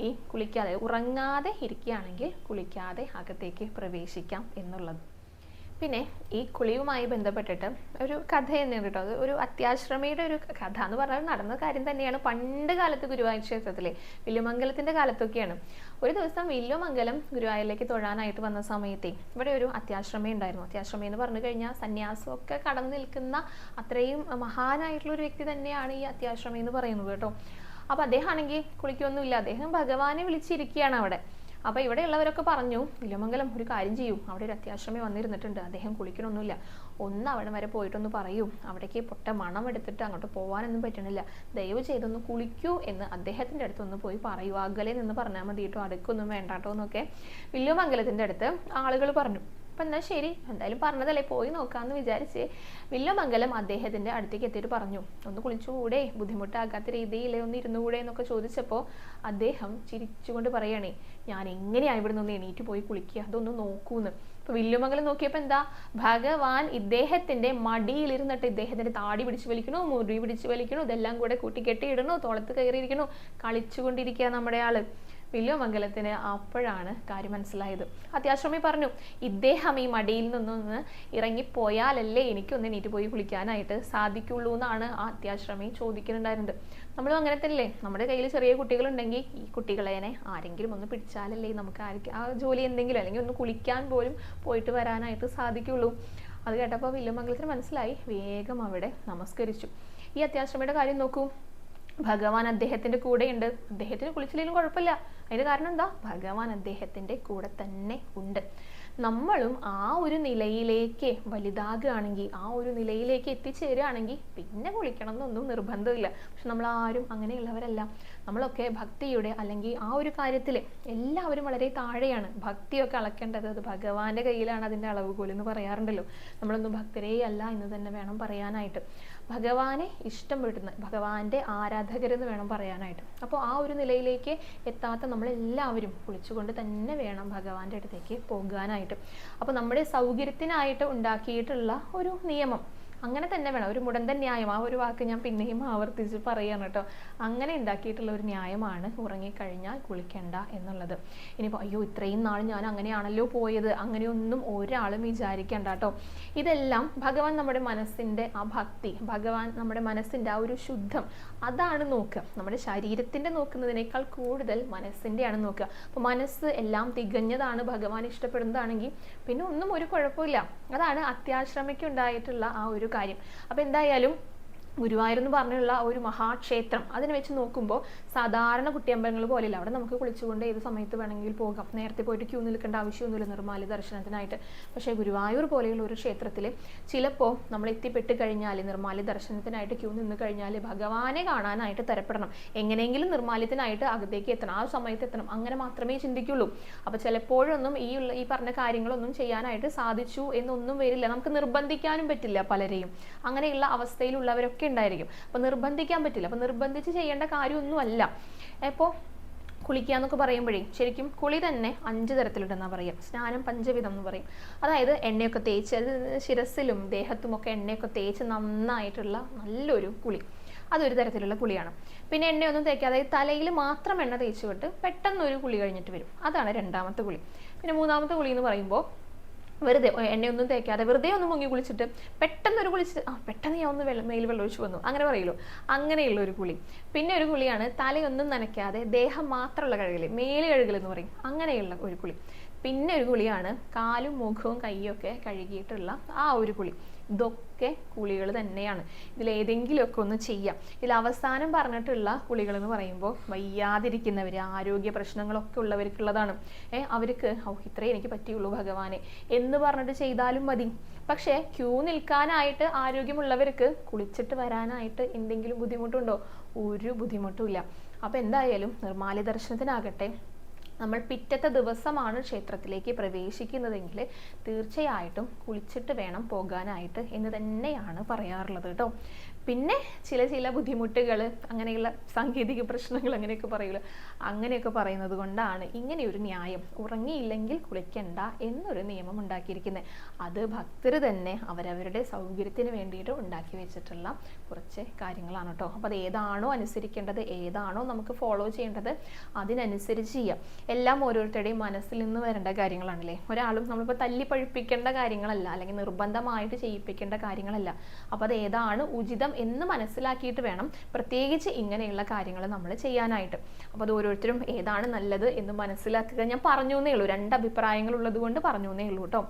ഈ കുളിക്കാതെ ഉറങ്ങാതെ ഇരിക്കുകയാണെങ്കിൽ കുളിക്കാതെ അകത്തേക്ക് പ്രവേശിക്കാം എന്നുള്ളത്. പിന്നെ ഈ കുളിയുമായി ബന്ധപ്പെട്ടിട്ട് ഒരു കഥ തന്നെയാണ് കേട്ടോ. അത് ഒരു അത്യാശ്രമിയുടെ ഒരു കഥ എന്ന് പറഞ്ഞാൽ നടന്ന കാര്യം തന്നെയാണ്. പണ്ട് കാലത്ത് ഗുരുവായൂർ ക്ഷേത്രത്തിലെ വില്ലുമംഗലത്തിന്റെ കാലത്തൊക്കെയാണ്. ഒരു ദിവസം വില്ലുമംഗലം ഗുരുവായൂരിലേക്ക് തൊഴാനായിട്ട് വന്ന സമയത്തെ ഇവിടെ ഒരു അത്യാശ്രമി ഉണ്ടായിരുന്നു. അത്യാശ്രമി എന്ന് പറഞ്ഞു കഴിഞ്ഞാൽ സന്യാസമൊക്കെ കടന്നു നിൽക്കുന്ന അത്രയും മഹാനായിട്ടുള്ള ഒരു വ്യക്തി തന്നെയാണ് ഈ അത്യാശ്രമി എന്ന് പറയുന്നത് കേട്ടോ. അപ്പൊ അദ്ദേഹം ആണെങ്കിൽ കുളിക്കൊന്നുമില്ല, അദ്ദേഹം ഭഗവാനെ വിളിച്ചിരിക്കുകയാണ് അവിടെ. അപ്പൊ ഇവിടെയുള്ളവരൊക്കെ പറഞ്ഞു വില്ലുമംഗലം ഒരു കാര്യം ചെയ്യൂ, അവിടെ ഒരു അത്യാശ്രമി വന്നിരുന്നിട്ടുണ്ട്, അദ്ദേഹം കുളിക്കണമൊന്നുമില്ല, ഒന്ന് അവിടെ വരെ പോയിട്ടൊന്ന് പറയൂ, അവിടേക്ക് പൊട്ട മണം എടുത്തിട്ട് അങ്ങോട്ട് പോകാനൊന്നും പറ്റണില്ല, ദയവ് ചെയ്തൊന്ന് കുളിക്കൂ എന്ന് അദ്ദേഹത്തിന്റെ അടുത്തൊന്ന് പോയി പറയൂ, അകലെ നിന്ന് പറഞ്ഞാൽ മതി കേട്ടോ, അടുക്കൊന്നും വേണ്ടാട്ടോ എന്നൊക്കെ വില്ലുമംഗലത്തിന്റെ അടുത്ത് ആളുകൾ പറഞ്ഞു. അപ്പം എന്നാൽ ശരി, എന്തായാലും പറഞ്ഞതല്ലേ പോയി നോക്കാമെന്ന് വിചാരിച്ച് വില്ലുമംഗലം അദ്ദേഹത്തിന്റെ അടുത്തേക്ക് എത്തിയിട്ട് പറഞ്ഞു ഒന്ന് കുളിച്ചുകൂടെ, ബുദ്ധിമുട്ടാകാത്ത രീതിയിൽ ഒന്ന് ഇരുന്നുകൂടെ എന്നൊക്കെ ചോദിച്ചപ്പോൾ അദ്ദേഹം ചിരിച്ചുകൊണ്ട് പറയണേ ഞാൻ എങ്ങനെയാണ് ഇവിടെ നിന്ന് എണീറ്റ് പോയി കുളിക്കുക, അതൊന്ന് നോക്കൂന്ന്. ഇപ്പൊ വില്ലുമംഗലം നോക്കിയപ്പോൾ എന്താ, ഭഗവാൻ ഇദ്ദേഹത്തിന്റെ മടിയിലിരുന്നിട്ട് ഇദ്ദേഹത്തിന്റെ താടി പിടിച്ച് വലിക്കണു, മുറി പിടിച്ച് വലിക്കണു, ഇതെല്ലാം കൂടെ കൂട്ടി കെട്ടിയിടണു, തോളത്ത് കയറിയിരിക്കണു, കളിച്ചുകൊണ്ടിരിക്കുക നമ്മുടെ ആള്. വില്ലുമംഗലത്തിന് അപ്പോഴാണ് കാര്യം മനസ്സിലായത്. അത്യാശ്രമി പറഞ്ഞു ഇദ്ദേഹം ഈ മടിയിൽ നിന്നൊന്ന് ഇറങ്ങിപ്പോയാലല്ലേ എനിക്കൊന്ന് എണീറ്റ് പോയി കുളിക്കാനായിട്ട് സാധിക്കുള്ളൂ എന്നാണ് ആ അത്യാശ്രമി ചോദിക്കുന്നുണ്ടായിരുന്നത്. നമ്മളും അങ്ങനെ തന്നെ, നമ്മുടെ കയ്യിൽ ചെറിയ കുട്ടികളുണ്ടെങ്കിൽ ഈ കുട്ടികളെ ആരെങ്കിലും ഒന്ന് പിടിച്ചാലല്ലേ നമുക്ക് ആ ജോലി എന്തെങ്കിലും അല്ലെങ്കിൽ ഒന്ന് കുളിക്കാൻ പോലും പോയിട്ട് വരാനായിട്ട് സാധിക്കുള്ളൂ. അത് കേട്ടപ്പോൾ വില്ലുമംഗലത്തിന് മനസ്സിലായി, വേഗം അവിടെ നമസ്കരിച്ചു. ഈ അത്യാശ്രമിയുടെ കാര്യം നോക്കൂ, ഭഗവാൻ അദ്ദേഹത്തിന്റെ കൂടെയുണ്ട്, അദ്ദേഹത്തിന് കുളിച്ചില്ലെങ്കിലും കുഴപ്പമില്ല. അതിന്റെ കാരണം എന്താ, ഭഗവാൻ അദ്ദേഹത്തിന്റെ കൂടെ തന്നെ ഉണ്ട്. നമ്മളും ആ ഒരു നിലയിലേക്ക് വലുതാകുകയാണെങ്കിൽ, ആ ഒരു നിലയിലേക്ക് എത്തിച്ചേരുകയാണെങ്കിൽ പിന്നെ കുളിക്കണം എന്നൊന്നും നിർബന്ധമില്ല. പക്ഷെ നമ്മൾ ആരും അങ്ങനെയുള്ളവരല്ല. നമ്മളൊക്കെ ഭക്തിയുടെ അല്ലെങ്കിൽ ആ ഒരു കാര്യത്തിൽ എല്ലാവരും വളരെ താഴെയാണ്. ഭക്തിയൊക്കെ അളക്കേണ്ടത് അത് ഭഗവാന്റെ കയ്യിലാണ് അതിൻ്റെ അളവുകോൽ എന്ന് പറയാറുണ്ടല്ലോ. നമ്മളൊന്നും ഭക്തരേ അല്ല എന്ന് തന്നെ വേണം പറയാനായിട്ട്. ഭഗവാനെ ഇഷ്ടപ്പെടുന്ന, ഭഗവാന്റെ ആരാധകരെന്ന് വേണം പറയാനായിട്ട്. അപ്പോൾ ആ ഒരു നിലയിലേക്ക് എത്താത്ത നമ്മളെല്ലാവരും കുളിച്ചുകൊണ്ട് തന്നെ വേണം ഭഗവാന്റെ അടുത്തേക്ക് പോകാനായിട്ട്. അപ്പോൾ നമ്മുടെ സൗകര്യത്തിനായിട്ട് ഉണ്ടാക്കിയിട്ടുള്ള ഒരു നിയമം അങ്ങനെ തന്നെ വേണം. ഒരു മുടന്തൻ ന്യായം, ആ ഒരു വാക്ക് ഞാൻ പിന്നെയും ആവർത്തിച്ച് പറയാണ് കേട്ടോ. അങ്ങനെ ഉണ്ടാക്കിയിട്ടുള്ള ഒരു ന്യായമാണ് ഉറങ്ങിക്കഴിഞ്ഞാൽ കുളിക്കണ്ട എന്നുള്ളത്. ഇനിയിപ്പോൾ അയ്യോ ഇത്രയും നാൾ ഞാൻ അങ്ങനെയാണല്ലോ പോയത്, അങ്ങനെയൊന്നും ഒരാളും വിചാരിക്കണ്ട കേട്ടോ. ഇതെല്ലാം ഭഗവാൻ നമ്മുടെ മനസ്സിൻ്റെ ആ ഭക്തി, ഭഗവാൻ നമ്മുടെ മനസ്സിൻ്റെ ആ ഒരു ശുദ്ധം, അതാണ് നോക്കുക. നമ്മുടെ ശരീരത്തിൻ്റെ നോക്കുന്നതിനേക്കാൾ കൂടുതൽ മനസ്സിൻ്റെയാണ് നോക്കുക. അപ്പോൾ മനസ്സ് എല്ലാം തികഞ്ഞതാണ്, ഭഗവാൻ ഇഷ്ടപ്പെടുന്നതാണെങ്കിൽ പിന്നെ ഒന്നും ഒരു കുഴപ്പമില്ല. അതാണ് അത്യാശ്രമയ്ക്ക് ഉണ്ടായിട്ടുള്ള ആ ഒരു കാര്യം. അപ്പോൾ എന്തായാലും ഗുരുവായൂർ എന്ന് പറഞ്ഞുള്ള ഒരു മഹാക്ഷേത്രം, അതിനെ വെച്ച് നോക്കുമ്പോൾ സാധാരണ കുട്ടിയമ്പലങ്ങൾ പോലെയല്ല. അവിടെ നമുക്ക് കുളിച്ചുകൊണ്ട് ഏത് സമയത്ത് വേണമെങ്കിൽ പോകാം. നേരത്തെ പോയിട്ട് ക്യൂ നിൽക്കേണ്ട ആവശ്യമൊന്നുമില്ല നിർമ്മാല്യ ദർശനത്തിനായിട്ട്. പക്ഷേ ഗുരുവായൂർ പോലെയുള്ള ഒരു ക്ഷേത്രത്തിൽ ചിലപ്പോൾ നമ്മൾ എത്തിപ്പെട്ട് കഴിഞ്ഞാൽ, നിർമ്മാല്യ ദർശനത്തിനായിട്ട് ക്യൂ നിന്ന് കഴിഞ്ഞാൽ ഭഗവാനെ കാണാനായിട്ട് തരപ്പെടണം. എങ്ങനെയെങ്കിലും നിർമ്മാല്യത്തിനായിട്ട് അകത്തേക്ക് എത്തണം, ആ സമയത്ത് എത്തണം, അങ്ങനെ മാത്രമേ ചിന്തിക്കുള്ളൂ. അപ്പോൾ ചിലപ്പോഴൊന്നും ഈ പറഞ്ഞ കാര്യങ്ങളൊന്നും ചെയ്യാനായിട്ട് സാധിച്ചു എന്നൊന്നും വരില്ല. നമുക്ക് നിർബന്ധിക്കാനും പറ്റില്ല പലരെയും. അങ്ങനെയുള്ള അവസ്ഥയിലുള്ളവരൊക്കെ ഉണ്ടായിരിക്കും. അപ്പൊ നിർബന്ധിക്കാൻ പറ്റില്ല. അപ്പൊ നിർബന്ധിച്ച് ചെയ്യേണ്ട കാര്യമൊന്നുമല്ല. ഇപ്പോൾ കുളിക്കുക എന്നൊക്കെ പറയുമ്പോഴേ ശരിക്കും കുളി തന്നെ 5 തരത്തിലുണ്ടെന്നാ പറയാം. സ്നാനം പഞ്ചവിധം എന്ന് പറയും. അതായത് എണ്ണയൊക്കെ തേച്ച്, അത് ശിരസിലും ദേഹത്തുമൊക്കെ എണ്ണയൊക്കെ തേച്ച് നന്നായിട്ടുള്ള നല്ലൊരു കുളി, അതൊരു തരത്തിലുള്ള കുളിയാണ്. പിന്നെ എണ്ണയൊന്നും തേക്കാതെ തലയിൽ മാത്രം എണ്ണ തേച്ചുകൊണ്ട് പെട്ടെന്നൊരു കുളി കഴിഞ്ഞിട്ട് വരും, അതാണ് രണ്ടാമത്തെ കുളി. പിന്നെ മൂന്നാമത്തെ കുളി എന്ന് പറയുമ്പോൾ വെറുതെ എണ്ണയൊന്നും തേക്കാതെ വെറുതെ ഒന്ന് മുങ്ങി കുളിച്ചിട്ട് പെട്ടെന്നൊരു കുളിച്ചിട്ട് പെട്ടെന്ന് ഞാൻ ഒന്ന് മേൽ വെള്ളം ഒഴിച്ചു വന്നു, അങ്ങനെ പറയുമല്ലോ, അങ്ങനെയുള്ള ഒരു കുളി. പിന്നെ ഒരു കുളിയാണ് തലയൊന്നും നനയ്ക്കാതെ ദേഹം മാത്രമുള്ള കഴുകൽ, മേല് കഴുകൽ എന്ന് പറയും, അങ്ങനെയുള്ള ഒരു കുളി. പിന്നെ ഒരു കുളിയാണ് കാലും മുഖവും കൈയും ഒക്കെ കഴുകിയിട്ടുള്ള ആ ഒരു കുളി. ഇതൊക്കെ കുളികൾ തന്നെയാണ്. ഇതിലേതെങ്കിലുമൊക്കെ ഒന്ന് ചെയ്യാം. ഇതിൽ അവസാനം പറഞ്ഞിട്ടുള്ള കുളികൾ എന്ന് പറയുമ്പോൾ വയ്യാതിരിക്കുന്നവർ, ആരോഗ്യ പ്രശ്നങ്ങളൊക്കെ ഉള്ളവർക്കുള്ളതാണ്. അവർക്ക് ഇത്രേ എനിക്ക് പറ്റിയുള്ളൂ ഭഗവാനെ എന്ന് പറഞ്ഞിട്ട് ചെയ്താലും മതി. പക്ഷേ ക്യൂ നിൽക്കാനായിട്ട് ആരോഗ്യമുള്ളവർക്ക് കുളിച്ചിട്ട് വരാനായിട്ട് എന്തെങ്കിലും ബുദ്ധിമുട്ടുണ്ടോ? ഒരു ബുദ്ധിമുട്ടുമില്ല. അപ്പോൾ എന്തായാലും നിർമ്മാല്യ ദർശനത്തിനാകട്ടെ നമ്മൾ പിറ്റത്തെ ദിവസമാണ് ക്ഷേത്രത്തിലേക്ക് പ്രവേശിക്കുന്നതെങ്കിൽ തീർച്ചയായിട്ടും കുളിച്ചിട്ട് വേണം പോകാനായിട്ട് എന്ന് തന്നെയാണ് പറയാറുള്ളത് കേട്ടോ. പിന്നെ ചില ബുദ്ധിമുട്ടുകൾ, അങ്ങനെയുള്ള സാങ്കേതിക പ്രശ്നങ്ങൾ അങ്ങനെയൊക്കെ പറയുമല്ലോ, അങ്ങനെയൊക്കെ പറയുന്നത് കൊണ്ടാണ് ഇങ്ങനെയൊരു ന്യായം, ഉറങ്ങിയില്ലെങ്കിൽ കുളിക്കണ്ട എന്നൊരു നിയമം ഉണ്ടാക്കിയിരിക്കുന്നത്. അത് ഭക്തർ തന്നെ അവരവരുടെ സൗകര്യത്തിന് വേണ്ടിയിട്ട് ഉണ്ടാക്കി വെച്ചിട്ടുള്ള കുറച്ച് കാര്യങ്ങളാണ് കേട്ടോ. അപ്പോൾ അത് ഏതാണോ അനുസരിക്കേണ്ടത്, ഏതാണോ നമുക്ക് ഫോളോ ചെയ്യേണ്ടത്, അതിനനുസരിച്ച് ചെയ്യാം. എല്ലാം ഓരോരുത്തരുടെയും മനസ്സിൽ നിന്ന് വരേണ്ട കാര്യങ്ങളാണല്ലേ. ഒരാളും നമ്മളിപ്പോൾ തല്ലി പഴിപ്പിക്കേണ്ട കാര്യങ്ങളല്ല, അല്ലെങ്കിൽ നിർബന്ധമായിട്ട് ചെയ്യിപ്പിക്കേണ്ട കാര്യങ്ങളല്ല. അപ്പോൾ അത് ഏതാണ് ഉചിതം എന്ന് മനസ്സിലാക്കിയിട്ട് വേണം പ്രത്യേകിച്ച് ഇങ്ങനെയുള്ള കാര്യങ്ങൾ നമ്മൾ ചെയ്യാനായിട്ട്. അപ്പോൾ അത് ഓരോരുത്തരും ഏതാണ് നല്ലത് എന്ന് മനസ്സിലാക്കുക. ഞാൻ പറഞ്ഞു എന്നേ ഉള്ളൂ, 2 അഭിപ്രായങ്ങൾ ഉള്ളത് കൊണ്ട് പറഞ്ഞു എന്നേ ഉള്ളൂ കേട്ടോ.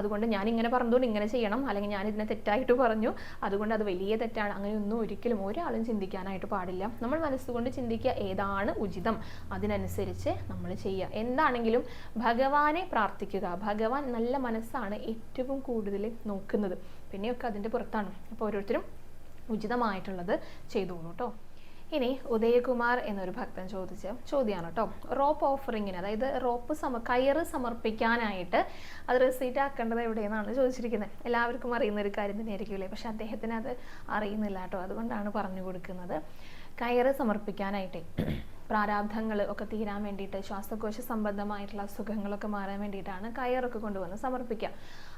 അതുകൊണ്ട് ഞാൻ ഇങ്ങനെ പറഞ്ഞതുകൊണ്ട് ഇങ്ങനെ ചെയ്യണം, അല്ലെങ്കിൽ ഞാൻ ഇതിനെ തെറ്റായിട്ട് പറഞ്ഞു അതുകൊണ്ട് അത് വലിയ തെറ്റാണ്, അങ്ങനെയൊന്നും ഒരിക്കലും ഒരാളും ചിന്തിക്കാനായിട്ട് പാടില്ല. നമ്മൾ മനസ്സുകൊണ്ട് ചിന്തിക്കുക ഏതാണ് ഉചിതം, അതിനനുസരിച്ച് നമ്മൾ ചെയ്യുക. എന്താണെങ്കിലും ഭഗവാനെ പ്രാർത്ഥിക്കുക. ഭഗവാൻ നല്ല മനസ്സാണ് ഏറ്റവും കൂടുതൽ നോക്കുന്നത്, പിന്നെയൊക്കെ അതിൻ്റെ പുറത്താണ്. അപ്പോൾ ഓരോരുത്തരും ഉചിതമായിട്ടുള്ളത് ചെയ്തോളൂ കേട്ടോ. ഇനി ഉദയകുമാർ എന്നൊരു ഭക്തൻ ചോദിച്ച ചോദ്യമാണ് കേട്ടോ. റോപ്പ് ഓഫറിങ്ങിന്, അതായത് കയറ് സമർപ്പിക്കാനായിട്ട് അത് റെസീറ്റ് ആക്കേണ്ടത് എവിടെയെന്നാണ് ചോദിച്ചിരിക്കുന്നത്. എല്ലാവർക്കും അറിയുന്ന ഒരു കാര്യം തന്നെയായിരിക്കുമല്ലേ, പക്ഷെ അദ്ദേഹത്തിന് അത് അറിയുന്നില്ല കേട്ടോ. അതുകൊണ്ടാണ് പറഞ്ഞു കൊടുക്കുന്നത്. കയറ് സമർപ്പിക്കാനായിട്ട് പ്രാരാബ്ധങ്ങൾ ഒക്കെ തീരാൻ വേണ്ടിയിട്ട്, ശ്വാസകോശ സംബന്ധമായിട്ടുള്ള അസുഖങ്ങളൊക്കെ മാറാൻ വേണ്ടിയിട്ടാണ് കയറൊക്കെ കൊണ്ടുവന്ന് സമർപ്പിക്കുക.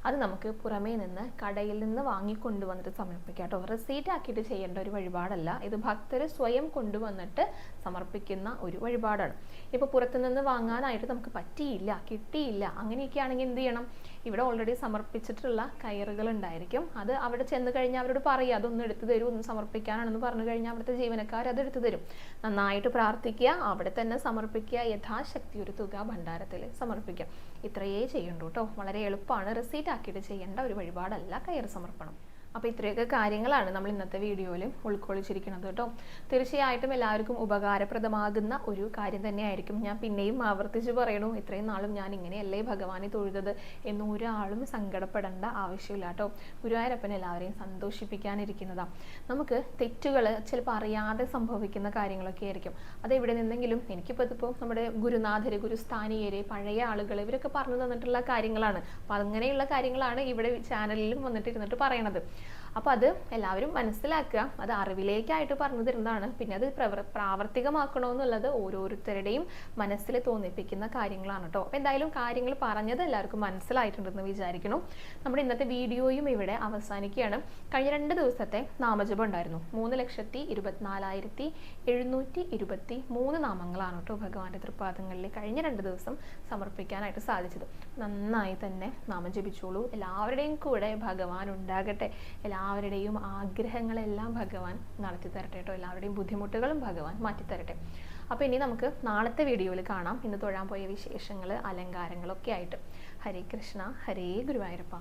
അത് നമുക്ക് പുറമേ നിന്ന് കടയിൽ നിന്ന് വാങ്ങിക്കൊണ്ടുവന്നിട്ട് സമർപ്പിക്കാം കേട്ടോ. റെസീറ്റ് ആക്കിയിട്ട് ചെയ്യേണ്ട ഒരു വഴിപാടല്ല ഇത്. ഭക്തർ സ്വയം കൊണ്ടുവന്നിട്ട് സമർപ്പിക്കുന്ന ഒരു വഴിപാടാണ്. ഇപ്പോൾ പുറത്തുനിന്ന് വാങ്ങാനായിട്ട് നമുക്ക് പറ്റിയില്ല, കിട്ടിയില്ല, അങ്ങനെയൊക്കെ ആണെങ്കിൽ എന്ത് ചെയ്യണം? ഇവിടെ ഓൾറെഡി സമർപ്പിച്ചിട്ടുള്ള കയറുകൾ ഉണ്ടായിരിക്കും. അത് അവിടെ ചെന്ന് കഴിഞ്ഞാൽ അവരോട് പറയുക അതൊന്ന് എടുത്തു തരൂ, ഒന്ന് സമർപ്പിക്കാനാണെന്ന് പറഞ്ഞു കഴിഞ്ഞാൽ അവിടുത്തെ ജീവനക്കാർ അത് എടുത്തു തരും. നന്നായിട്ട് പ്രാർത്ഥിക്കുക, അവിടെ തന്നെ സമർപ്പിക്കുക, യഥാശക്തി ഒരു തുക ഭണ്ഡാരത്തിൽ സമർപ്പിക്കുക. ഇത്രയേ ചെയ്യണ്ടൂ കേട്ടോ. വളരെ എളുപ്പമാണ്. റെസീറ്റ് ആക്കിയിട്ട് ചെയ്യേണ്ട ഒരു വഴിപാടല്ല കയറ് സമർപ്പണം. അപ്പോൾ ഇത്രയൊക്കെ കാര്യങ്ങളാണ് നമ്മൾ ഇന്നത്തെ വീഡിയോയിൽ ഉൾക്കൊള്ളിച്ചിരിക്കുന്നത് കേട്ടോ. തീർച്ചയായിട്ടും എല്ലാവർക്കും ഉപകാരപ്രദമാകുന്ന ഒരു കാര്യം തന്നെയായിരിക്കും. ഞാൻ പിന്നെയും ആവർത്തിച്ച് പറയണു, ഇത്രയും നാളും ഞാൻ ഇങ്ങനെയല്ലേ ഭഗവാനെ തൊഴുതത് എന്ന് ഒരാളും സങ്കടപ്പെടേണ്ട ആവശ്യമില്ല കേട്ടോ. ഗുരുവായൂരപ്പൻ എല്ലാവരെയും സന്തോഷിപ്പിക്കാനിരിക്കുന്നതാണ്. നമുക്ക് തെറ്റുകൾ ചിലപ്പോൾ അറിയാതെ സംഭവിക്കുന്ന കാര്യങ്ങളൊക്കെ ആയിരിക്കും. അത് എവിടെ നിന്നെങ്കിലും, എനിക്കിപ്പോൾ നമ്മുടെ ഗുരുനാഥര്, ഗുരുസ്ഥാനീയര്, പഴയ ആളുകൾ ഇവരൊക്കെ പറഞ്ഞു തന്നിട്ടുള്ള കാര്യങ്ങളാണ്. അപ്പോൾ അങ്ങനെയുള്ള കാര്യങ്ങളാണ് ഇവിടെ ചാനലിലും വന്നിട്ട് പറയണത്. അപ്പോൾ അത് എല്ലാവരും മനസ്സിലാക്കുക. അത് അറിവിലേക്കായിട്ട് പറഞ്ഞു തരുന്നതാണ്. പിന്നെ അത് പ്രാവർത്തികമാക്കണമെന്നുള്ളത് ഓരോരുത്തരുടെയും മനസ്സിൽ തോന്നിപ്പിക്കുന്ന കാര്യങ്ങളാണ് കേട്ടോ. അപ്പോൾ എന്തായാലും കാര്യങ്ങൾ പറഞ്ഞത് എല്ലാവർക്കും മനസ്സിലായിട്ടുണ്ടെന്ന് വിചാരിക്കണം. നമ്മുടെ ഇന്നത്തെ വീഡിയോയും ഇവിടെ അവസാനിക്കുകയാണ്. കഴിഞ്ഞ 2 ദിവസത്തെ നാമജപം ഉണ്ടായിരുന്നു. 3,24,723 നാമങ്ങളാണ് കേട്ടോ ഭഗവാന്റെ തൃപ്പാദങ്ങളിൽ കഴിഞ്ഞ 2 ദിവസം സമർപ്പിക്കാനായിട്ട് സാധിച്ചത്. നന്നായി തന്നെ നാമം ജപിച്ചോളൂ. എല്ലാവരുടെയും കൂടെ ഭഗവാൻ ഉണ്ടാകട്ടെ. എല്ലാവരുടെയും ആഗ്രഹങ്ങളെല്ലാം ഭഗവാൻ നടത്തി തരട്ടെ കേട്ടോ. എല്ലാവരുടെയും ബുദ്ധിമുട്ടുകളും ഭഗവാൻ മാറ്റിത്തരട്ടെ. അപ്പോൾ ഇനി നമുക്ക് നാളത്തെ വീഡിയോയിൽ കാണാം. ഇന്ന് തൊഴാൻ പോയ വിശേഷങ്ങൾ, അലങ്കാരങ്ങളൊക്കെ ആയിട്ട്. ഹരേ കൃഷ്ണ, ഹരേ ഗുരുവായൂരപ്പ.